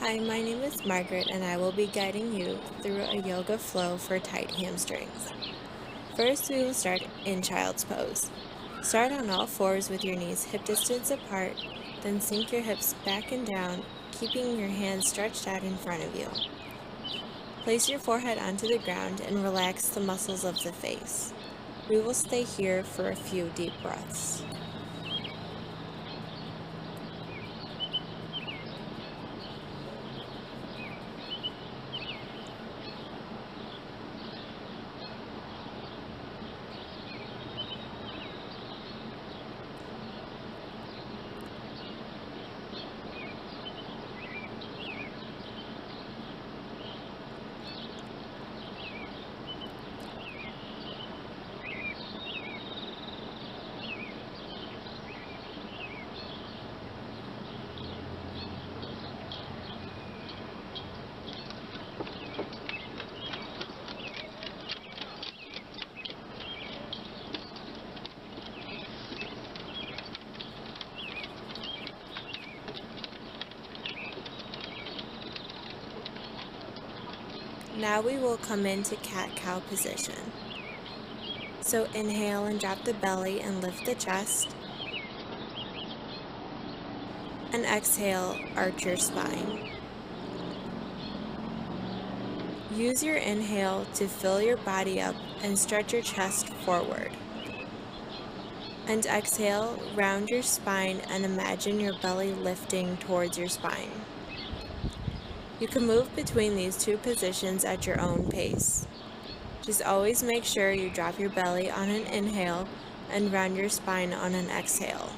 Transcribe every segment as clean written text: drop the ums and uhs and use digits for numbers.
Hi, my name is Margaret and I will be guiding you through a yoga flow for tight hamstrings. First, we will start in child's pose. Start on all fours with your knees hip distance apart, then sink your hips back and down, keeping your hands stretched out in front of you. Place your forehead onto the ground and relax the muscles of the face. We will stay here for a few deep breaths. Now we will come into cat-cow position. So inhale and drop the belly and lift the chest. And exhale, arch your spine. Use your inhale to fill your body up and stretch your chest forward. And exhale, round your spine and imagine your belly lifting towards your spine. You can move between these two positions at your own pace. Just always make sure you drop your belly on an inhale and round your spine on an exhale.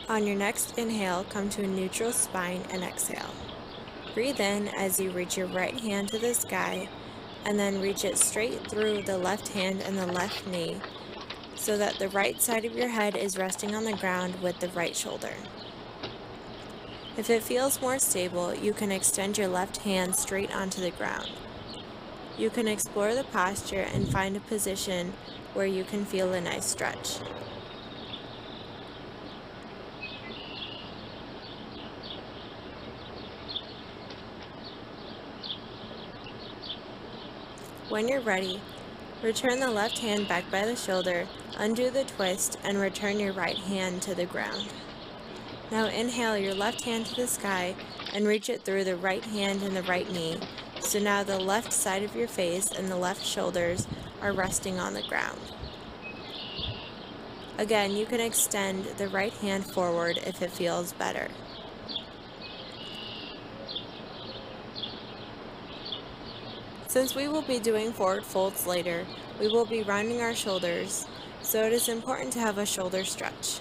On your next inhale, come to a neutral spine and exhale. Breathe in as you reach your right hand to the sky and then reach it straight through the left hand and the left knee so that the right side of your head is resting on the ground with the right shoulder. If it feels more stable, you can extend your left hand straight onto the ground. You can explore the posture and find a position where you can feel a nice stretch. When you're ready, return the left hand back by the shoulder, undo the twist, and return your right hand to the ground. Now inhale your left hand to the sky and reach it through the right hand and the right knee, so now the left side of your face and the left shoulders are resting on the ground. Again, you can extend the right hand forward if it feels better. Since we will be doing forward folds later, we will be rounding our shoulders, so it is important to have a shoulder stretch.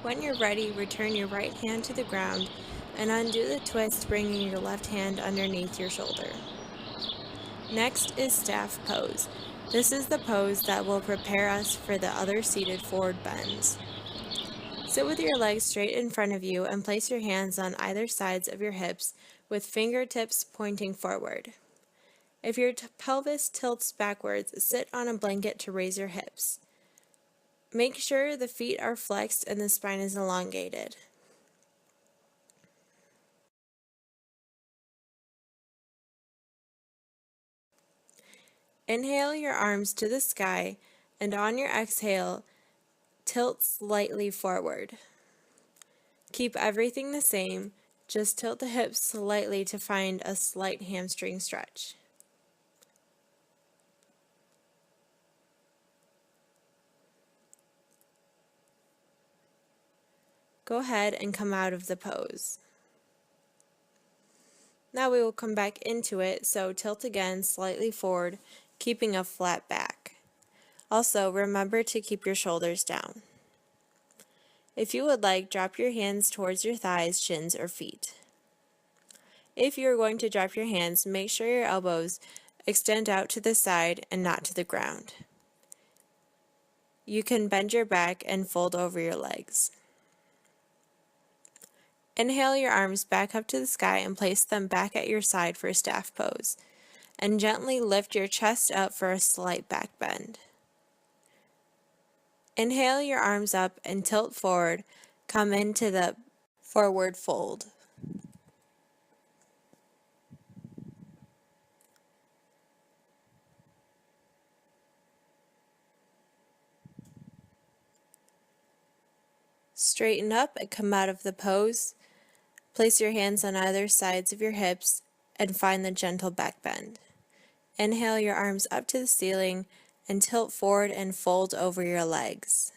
When you're ready, return your right hand to the ground and undo the twist, bringing your left hand underneath your shoulder. Next is staff pose. This is the pose that will prepare us for the other seated forward bends. Sit with your legs straight in front of you and place your hands on either sides of your hips with fingertips pointing forward. If your pelvis tilts backwards, sit on a blanket to raise your hips. Make sure the feet are flexed and the spine is elongated. Inhale your arms to the sky, and on your exhale, tilt slightly forward. Keep everything the same, just tilt the hips slightly to find a slight hamstring stretch. Go ahead and come out of the pose. Now we will come back into it, so tilt again slightly forward, keeping a flat back. Also, remember to keep your shoulders down. If you would like, drop your hands towards your thighs, shins, or feet. If you are going to drop your hands, make sure your elbows extend out to the side and not to the ground. You can bend your back and fold over your legs. Inhale your arms back up to the sky and place them back at your side for staff pose. And gently lift your chest up for a slight back bend. Inhale your arms up and tilt forward. Come into the forward fold. Straighten up and come out of the pose. Place your hands on either sides of your hips and find the gentle back bend. Inhale your arms up to the ceiling and tilt forward and fold over your legs.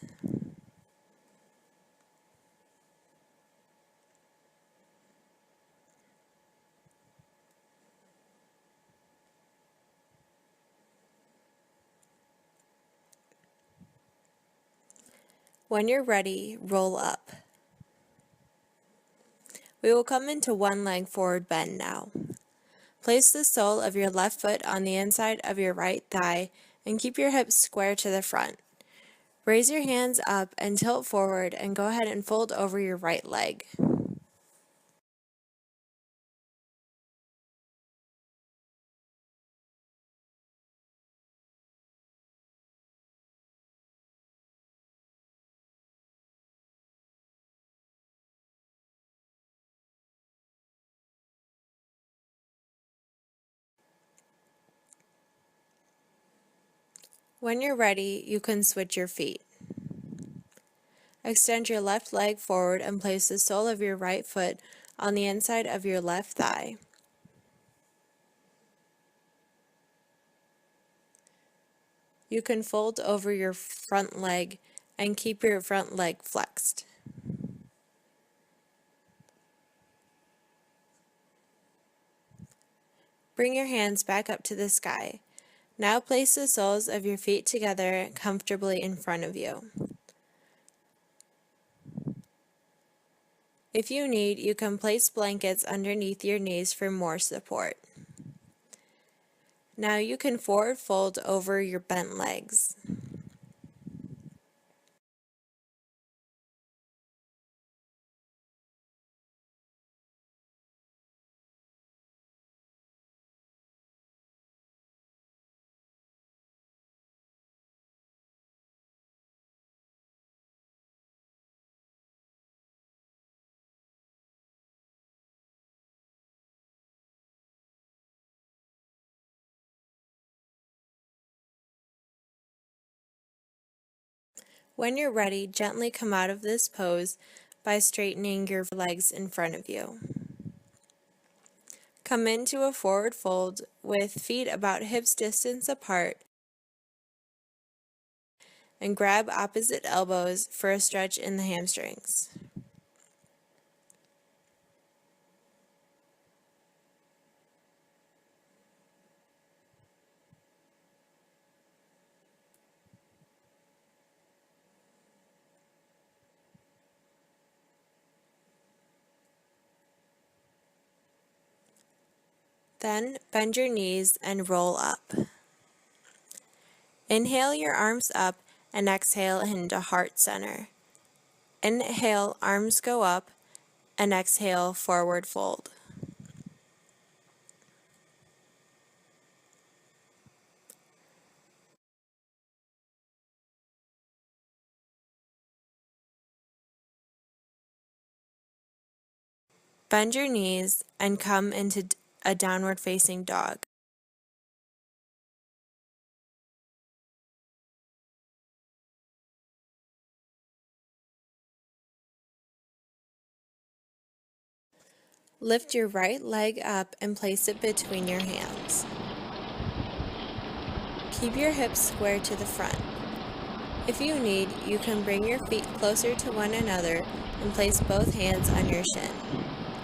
When you're ready, roll up. We will come into one leg forward bend now. Place the sole of your left foot on the inside of your right thigh and keep your hips square to the front. Raise your hands up and tilt forward and go ahead and fold over your right leg. When you're ready, you can switch your feet. Extend your left leg forward and place the sole of your right foot on the inside of your left thigh. You can fold over your front leg and keep your front leg flexed. Bring your hands back up to the sky. Now place the soles of your feet together comfortably in front of you. If you need, you can place blankets underneath your knees for more support. Now you can forward fold over your bent legs. When you're ready, gently come out of this pose by straightening your legs in front of you. Come into a forward fold with feet about hips distance apart and grab opposite elbows for a stretch in the hamstrings. Then bend your knees and roll up. Inhale your arms up and exhale into heart center. Inhale, arms go up, and exhale, forward fold. Bend your knees and come into a downward facing dog. Lift your right leg up and place it between your hands. Keep your hips square to the front. If you need, you can bring your feet closer to one another and place both hands on your shin.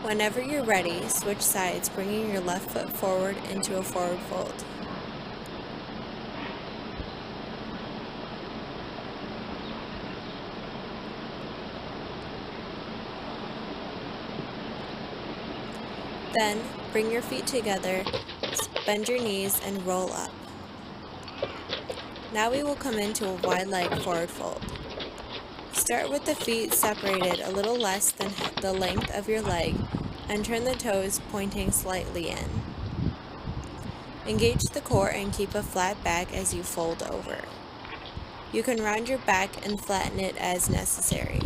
Whenever you're ready, switch sides, bringing your left foot forward into a forward fold. Then, bring your feet together, bend your knees, and roll up. Now we will come into a wide leg forward fold. Start with the feet separated a little less than the length of your leg and turn the toes pointing slightly in. Engage the core and keep a flat back as you fold over. You can round your back and flatten it as necessary.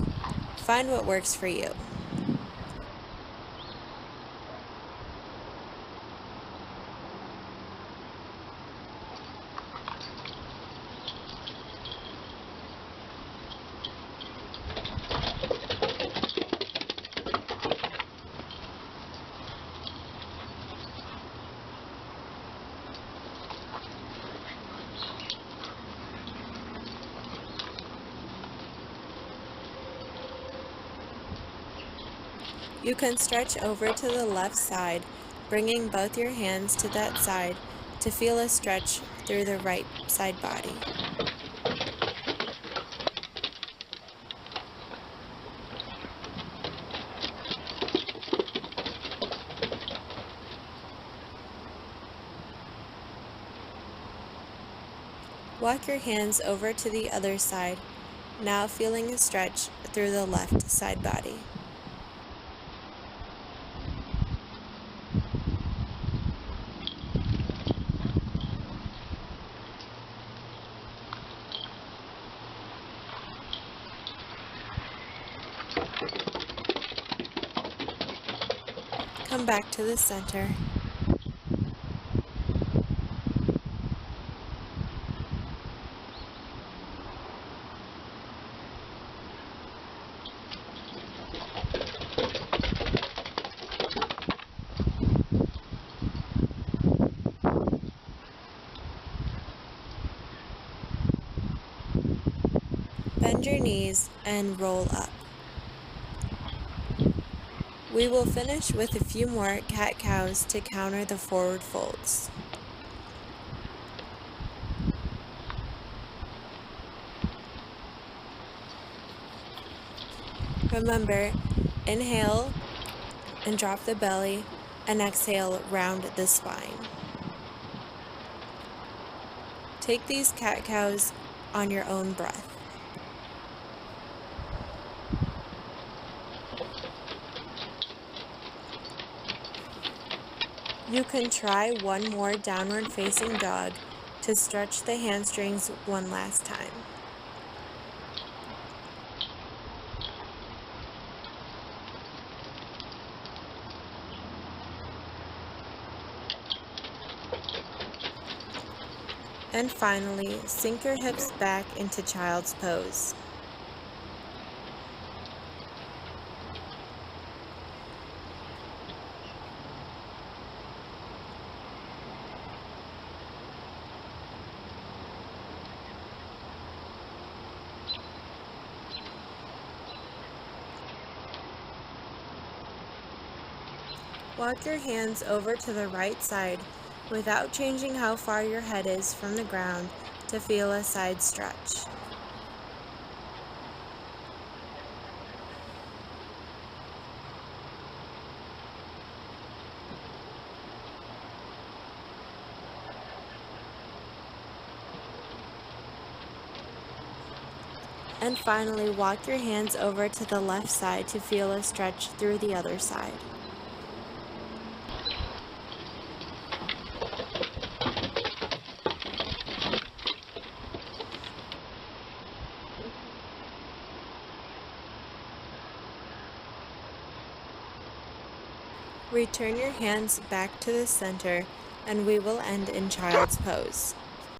Find what works for you. You can stretch over to the left side, bringing both your hands to that side to feel a stretch through the right side body. Walk your hands over to the other side, now feeling a stretch through the left side body. Come back to the center. Bend your knees and roll up. We will finish with a few more cat-cows to counter the forward folds. Remember, inhale and drop the belly, and exhale, round the spine. Take these cat-cows on your own breath. You can try one more downward facing dog to stretch the hamstrings one last time. And finally, sink your hips back into child's pose. Walk your hands over to the right side without changing how far your head is from the ground to feel a side stretch. And finally, walk your hands over to the left side to feel a stretch through the other side. Return your hands back to the center, and we will end in child's pose.